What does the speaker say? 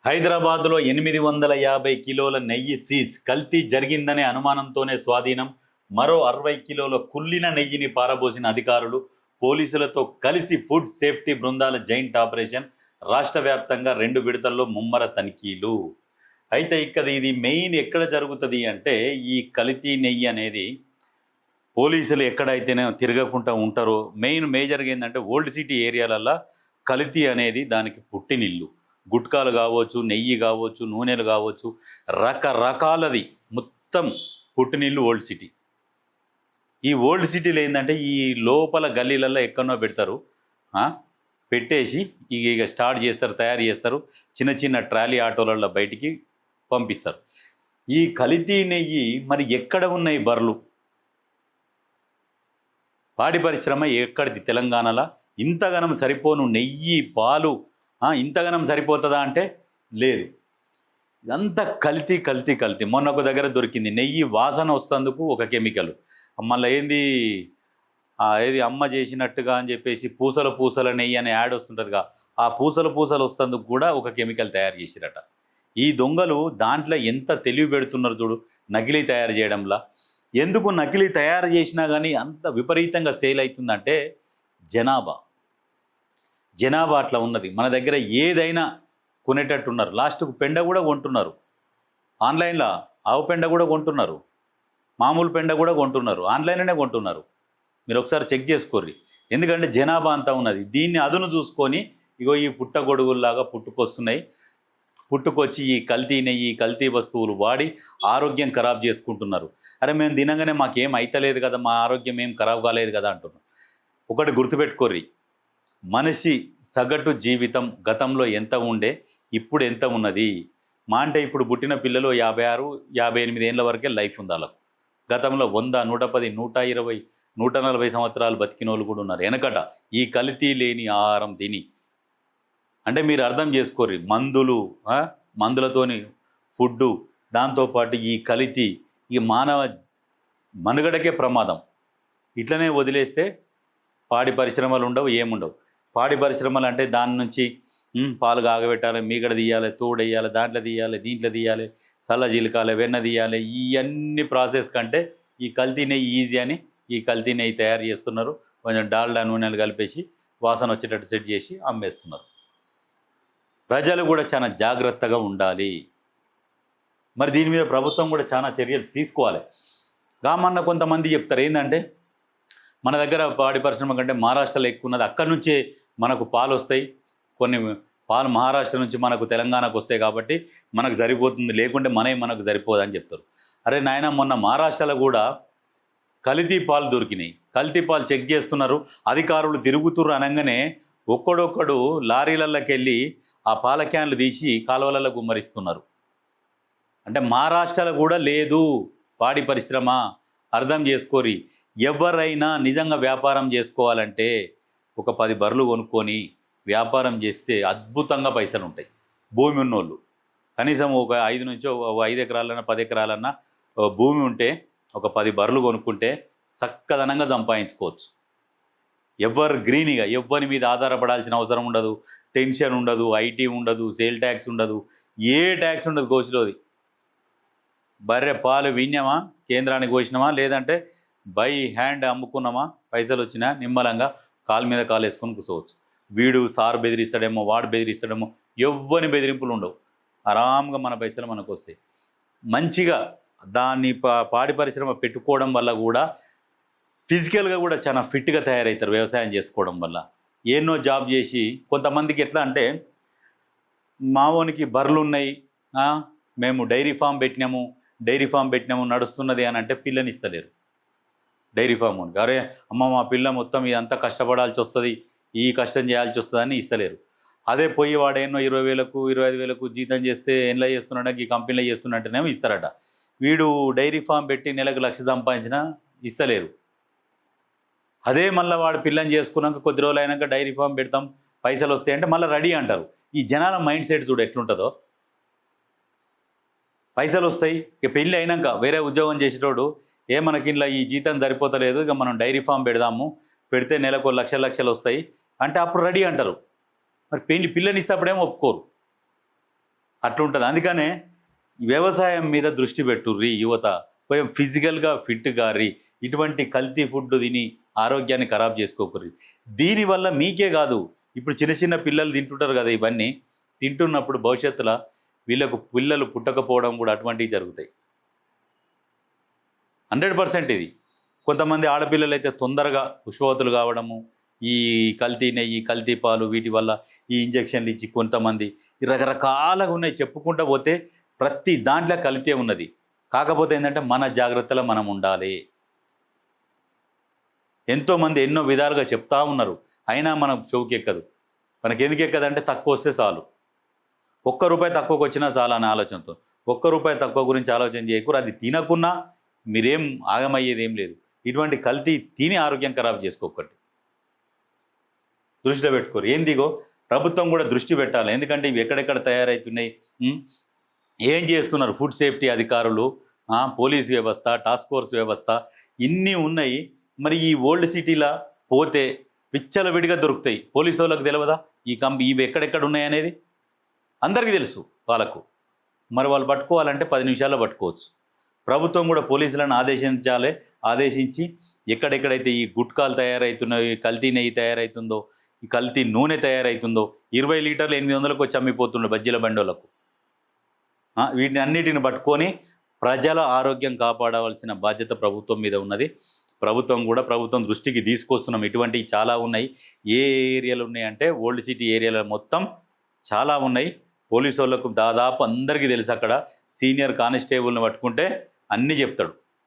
హైదరాబాద్లో 850 కిలోల నెయ్యి సీజ్. కల్తీ జరిగిందనే అనుమానంతోనే స్వాధీనం. మరో 60 కిలోల కుళ్ళిన నెయ్యిని పారబోసిన అధికారులు. పోలీసులతో కలిసి ఫుడ్ సేఫ్టీ బృందాల జాయింట్ ఆపరేషన్. రాష్ట్ర వ్యాప్తంగా 2 విడతల్లో ముమ్మర తనిఖీలు. అయితే ఇది మెయిన్ ఎక్కడ జరుగుతుంది అంటే, ఈ కల్తీ నెయ్యి అనేది పోలీసులు ఎక్కడైతేనే తిరగకుండా ఉంటారో, మేజర్గా ఏంటంటే ఓల్డ్ సిటీ ఏరియాలల్లో కల్తీ అనేది దానికి పుట్టినిల్లు. గుట్కాలు కావచ్చు, నెయ్యి కావచ్చు, నూనెలు కావచ్చు, రకరకాలది మొత్తం పుట్టినిల్లు ఓల్డ్ సిటీ. ఈ ఓల్డ్ సిటీలో ఏంటంటే ఈ లోపల గల్లీలలో ఎక్కడనో పెడతారు, పెట్టేసి ఇక స్టార్ట్ చేస్తారు, తయారు చేస్తారు, చిన్న చిన్న ట్రాలీ ఆటోలలో బయటికి పంపిస్తారు. ఈ కల్తీ నెయ్యి మరి ఎక్కడ ఉన్నాయి బర్రెలు? పాడి పరిశ్రమ ఎక్కడిది? తెలంగాణలో ఇంతగానం సరిపోను నెయ్యి, పాలు ఇంతగానం సరిపోతుందా అంటే లేదు. ఇదంతా కల్తీ కల్తీ కల్తీ. మొన్న ఒక దగ్గర దొరికింది నెయ్యి వాసన వస్తేందుకు ఒక కెమికల్, మళ్ళీ ఏది అమ్మ చేసినట్టుగా అని చెప్పేసి పూసల పూసల నెయ్యి అనే యాడ్ వస్తుంటుందిగా, ఆ పూసలు వస్తేందుకు కూడా ఒక కెమికల్ తయారు చేసిరట. ఈ దొంగలు దాంట్లో ఎంత తెలివి పెడుతున్నారు చూడు, నకిలీ తయారు చేయడంలా. ఎందుకు నకిలీ తయారు చేసినా కానీ అంత విపరీతంగా సేల్ అవుతుందంటే జనాభా అట్లా ఉన్నది. మన దగ్గర ఏదైనా కొనేటట్టున్నారు. లాస్ట్కు పెండ కూడా కొంటున్నారు, ఆన్లైన్లో ఆవు పెండ కూడా కొంటున్నారు, మామూలు పెండ కూడా కొంటున్నారు, ఆన్లైన్లోనే కొంటున్నారు. మీరు ఒకసారి చెక్ చేసుకోర్రి. ఎందుకంటే జనాభా అంతా ఉన్నది. దీన్ని అదును చూసుకొని ఇగో ఈ పుట్టగొడుగుల్లాగా పుట్టుకొచ్చి ఈ కల్తీ నెయ్యి, కల్తీ వస్తువులు వాడి ఆరోగ్యం ఖరాబ్ చేసుకుంటున్నారు. అరే మేము తినగానే మాకేం అయితలేదు కదా, మా ఆరోగ్యం ఏం ఖరాబ్ కాలేదు కదా అంటున్నారు. ఒకటి గుర్తుపెట్టుకోర్రి, మనిషి సగటు జీవితం గతంలో ఎంత ఉండే, ఇప్పుడు ఎంత ఉన్నది. అంటే ఇప్పుడు పుట్టిన పిల్లలు 56, 58 ఏళ్ళ వరకే లైఫ్ ఉంది వాళ్ళకు. గతంలో 100, 110, 120, 140 సంవత్సరాలు బతికిన వాళ్ళు కూడా ఉన్నారు వెనకట, ఈ కల్తీ లేని ఆహారం తిని. అంటే మీరు అర్థం చేసుకోర్రి, మందులతోని ఫుడ్డు, దాంతోపాటు ఈ కల్తీ, ఈ మానవ మనుగడకే ప్రమాదం. ఇట్లనే వదిలేస్తే పాడి పరిశ్రమలు ఉండవు, ఏముండవు. పాడి పరిశ్రమలు అంటే దాని నుంచి పాలు కాగబెట్టాలి, మీగడ తీయాలి, తోడేయాలి, దాంట్లో తీయాలి, దీంట్లో తీయాలి, చల్ల జీలకాలి, వెన్న తీయాలి. ఇవన్నీ ప్రాసెస్ కంటే ఈ కల్తీ నెయ్యి ఈజీ అని ఈ కల్తీ నెయ్యి తయారు చేస్తున్నారు. కొంచెం డాల్డా నూనెలు కలిపేసి వాసన వచ్చేటట్టు సెట్ చేసి అమ్మేస్తున్నారు. ప్రజలు కూడా చాలా జాగ్రత్తగా ఉండాలి. మరి దీని మీద ప్రభుత్వం కూడా చాలా చర్యలు తీసుకోవాలి. గామన్న కొంతమంది చెప్తారు ఏంటంటే, మన దగ్గర పాడి పరిశ్రమ కంటే మహారాష్ట్రలో ఎక్కువ ఉన్నది, అక్కడి నుంచే మనకు పాలు వస్తాయి, కొన్ని పాలు మహారాష్ట్ర నుంచి మనకు తెలంగాణకు వస్తాయి కాబట్టి మనకు సరిపోతుంది, లేకుంటే మనకు సరిపోదు అని చెప్తారు. అరే నాయన, మొన్న మహారాష్ట్రలో కూడా కల్తీ పాలు దొరికినాయి. కల్తీ పాలు చెక్ చేస్తున్నారు, అధికారులు తిరుగుతుర్రు అనగానే ఒక్కడొక్కడు లారీలలోకి వెళ్ళి ఆ పాల క్యాన్లు తీసి కాలువలలో గుమ్మరిస్తున్నారు. అంటే మహారాష్ట్రలో కూడా లేదు పాడి పరిశ్రమ. అర్థం చేసుకోరి. ఎవరైనా నిజంగా వ్యాపారం చేసుకోవాలంటే ఒక 10 బర్రెలు కొనుక్కొని వ్యాపారం చేస్తే అద్భుతంగా పైసలు ఉంటాయి. భూమి ఉన్నోళ్ళు కనీసం ఒక 5 ఎకరాలన్నా 10 ఎకరాలన్నా భూమి ఉంటే ఒక 10 బర్రెలు కొనుక్కుంటే చక్కదనంగా సంపాదించుకోవచ్చు. గ్రీన్గా ఎవరి మీద ఆధారపడాల్సిన అవసరం ఉండదు, టెన్షన్ ఉండదు, ఐటీ ఉండదు, సేల్ ట్యాక్స్ ఉండదు, ఏ ట్యాక్స్ ఉండదు. గోసిలోది బర్రె పాలు విన్నామా, కేంద్రానికి పోసినామా, లేదంటే బై హ్యాండ్ అమ్ముకున్నామా, పైసలు వచ్చినా నిమ్మలంగా కాలు మీద కాలు వేసుకొని కూర్చోవచ్చు. వీడు సార్ బెదిరిస్తాడేమో, వాడు బెదిరిస్తాడేమో, ఎవ్వని బెదిరింపులు ఉండవు. ఆరాంగా మన పైసలు మనకు వస్తాయి. మంచిగా దాన్ని పాడి పరిశ్రమ పెట్టుకోవడం వల్ల కూడా ఫిజికల్గా కూడా చాలా ఫిట్గా తయారవుతారు. వ్యవసాయం చేసుకోవడం వల్ల ఎన్నో జాబ్ చేసి, కొంతమందికి ఎట్లా అంటే, మావోనికి బర్రెలు ఉన్నాయి, మేము డైరీ ఫామ్ పెట్టినాము నడుస్తున్నది అని అంటే పిల్లని ఇస్తలేరు. డైరీ ఫామ్ ఉనికి అరే అమ్మ మా పిల్ల మొత్తం ఇదంతా కష్టపడాల్సి వస్తుంది, ఈ కష్టం చేయాల్సి వస్తుంది అని ఇస్తలేరు. అదే పోయి వాడేనో 20,000, 25,000 జీతం చేస్తే ఎలా చేస్తున్నాడు, ఈ కంపెనీలో చేస్తున్నట్టేనేమో ఇస్తారట. వీడు డైరీ ఫామ్ పెట్టి నెలకు 1,00,000 సంపాదించినా ఇస్తలేరు. అదే మళ్ళీ వాడు పిల్లని చేసుకున్నాక కొద్ది రోజులు అయినాక డైరీ ఫామ్ పెడతాం, పైసలు వస్తాయంటే మళ్ళీ రెడీ అంటారు. ఈ జనాల మైండ్ సెట్ చూడు ఎట్లుంటుందో. పైసలు వస్తాయి, ఇక పెళ్ళి అయినాక వేరే ఉద్యోగం చేసేటోడు మనకి ఇలా ఈ జీతం సరిపోతలేదు, ఇక మనం డైరీ ఫామ్ పెడితే నెలకు లక్షలు వస్తాయి అంటే అప్పుడు రెడీ అంటారు. మరి పిల్లని ఇస్తే అప్పుడేమో ఒప్పుకోరు. అట్లుంటుంది. అందుకనే వ్యవసాయం మీద దృష్టి పెట్టుర్రి యువత, కొంచెం ఫిజికల్గా ఫిట్ గారి, ఇటువంటి కల్తీ ఫుడ్ తిని ఆరోగ్యాన్ని ఖరాబ్ చేసుకోకర్రి. దీనివల్ల మీకే కాదు, ఇప్పుడు చిన్న చిన్న పిల్లలు తింటుంటారు కదా, ఇవన్నీ తింటున్నప్పుడు భవిష్యత్తులో వీళ్ళకు పిల్లలు పుట్టకపోవడం కూడా అటువంటివి జరుగుతాయి. 100% ఇది. కొంతమంది ఆడపిల్లలు అయితే తొందరగా పుష్పవతులు కావడము, ఈ కల్తీ నెయ్యి, కల్తీ పాలు, వీటి వల్ల ఈ ఇంజక్షన్లు ఇచ్చి కొంతమంది రకరకాలుగా ఉన్నాయి. చెప్పుకుంటూ పోతే ప్రతి దాంట్లో కల్తీ ఉన్నది. కాకపోతే ఏంటంటే మన జాగ్రత్తలో మనం ఉండాలి. ఎంతోమంది ఎన్నో విధాలుగా చెప్తా ఉన్నారు, అయినా మనం చెవుకి ఎక్కదు. మనకి ఎందుకు ఎక్కదంటే తక్కువ వస్తే చాలు, ₹1 తక్కువకి వచ్చినా చాలా అనే ఆలోచనతో. ₹1 తక్కువ గురించి ఆలోచన చేయకూడదు. అది తినకున్నా మీరేం ఆగమయ్యేది ఏం లేదు. ఇటువంటి కల్తీ తిని ఆరోగ్యం ఖరాబ్ చేసుకోకండి, దృష్టిలో పెట్టుకోరు. ఏందిగో ప్రభుత్వం కూడా దృష్టి పెట్టాలి. ఎందుకంటే ఇవి ఎక్కడెక్కడ తయారవుతున్నాయి, ఏం చేస్తున్నారు ఫుడ్ సేఫ్టీ అధికారులు, పోలీస్ వ్యవస్థ, టాస్క్ ఫోర్స్ వ్యవస్థ, ఇన్ని ఉన్నాయి. మరి ఈ ఓల్డ్ సిటీలా పోతే విచ్చలవిడిగా దొరుకుతాయి. పోలీసు వాళ్ళకి తెలియదా ఇవి ఎక్కడెక్కడ ఉన్నాయనేది? అందరికీ తెలుసు వాళ్ళకు. మరి వాళ్ళు పట్టుకోవాలంటే 10 నిమిషాల్లో పట్టుకోవచ్చు. ప్రభుత్వం కూడా పోలీసులను ఆదేశించి ఎక్కడెక్కడైతే ఈ గుట్కాలు తయారవుతున్నాయో, కల్తీ నెయ్యి తయారవుతుందో, ఈ కల్తీ నూనె తయారవుతుందో, 20 లీటర్లు 800లకు వచ్చి అమ్మిపోతుండే బజ్జీల బండోళ్ళకు, వీటిని అన్నిటిని పట్టుకొని ప్రజల ఆరోగ్యం కాపాడవలసిన బాధ్యత ప్రభుత్వం మీద ఉన్నది. ప్రభుత్వం దృష్టికి తీసుకొస్తున్నాం. ఇటువంటివి చాలా ఉన్నాయి. ఏ ఏరియాలు ఉన్నాయంటే ఓల్డ్ సిటీ ఏరియాలో మొత్తం చాలా ఉన్నాయి. పోలీసు వాళ్ళకు దాదాపు అందరికీ తెలుసు. అక్కడ సీనియర్ కానిస్టేబుల్ని పట్టుకుంటే అన్నీ చెప్తాడు.